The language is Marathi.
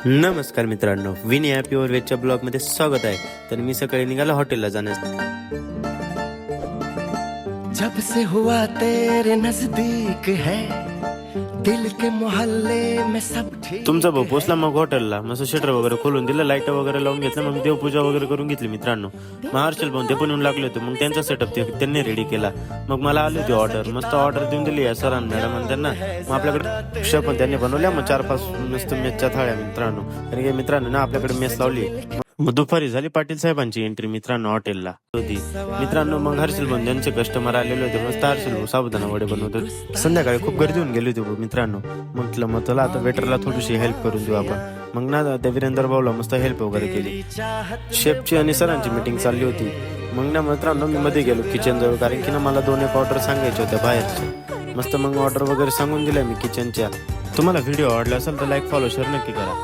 नमस्कार मित्रांनो, विनी या प्युअर वेजच्या ब्लॉगमध्ये स्वागत आहे. तर मी सकाळी निघाला हॉटेलला जाण्यास. जब से हुआ तेरे नजदीक है दिल के मोहल्ले में सब ठीक. तुमचा भाऊ पोचला मग हॉटेलला. मस्त शटर वगैरे खोलून दिलं, लाईट वगैरे लावून घेतलं, मग देवपूजा वगैरे करून घेतली मित्रांनो. मग हर्षल भाऊ ते पण येऊन लागले होते. मग त्यांचा सेटअप त्यांनी रेडी केला. मग मला आली होती ऑर्डर, मस्त ऑर्डर देऊन दिली या सरांना मॅडम आणि त्यांना. मग आपल्याकडे शेफ पण त्यांनी बनवल्या. मग 4-5 मस्त मेसच्या थाळ्या मित्रांनो. कारण की मित्रांनो ना आपल्याकडे मेस लावली. मग दुपारी झाली पाटील साहेबांची एंट्री मित्रांनो हॉटेलला होती. मित्रांनो मग हर्षल भाऊ त्यांचे कस्टमर आलेले होते. मस्त हर्षल भाऊ साबुदाणा वडे बनवतात. संध्याकाळी खूप गर्दी होऊन गेली होती मित्रांनो. म्हटलं मग चला आता वेटरला थोडीशी हेल्प करून देऊ आपण. मग ना त्या वीरेंद्र भाऊला मस्त हेल्प वगैरे केली. शेफची आणि सरांची मीटिंग चालली होती. मग ना मित्रांनो मी मध्ये गेलो किचन जवळ, कारण की ना मला 2-1 ऑर्डर सांगायच्या होत्या बाहेरच्या. मस्त मग ऑर्डर वगैरे सांगून दिल्या मी किचनच्या. तुम्हाला व्हिडिओ आवडला असेल तर लाईक फॉलो शेअर नक्की करा.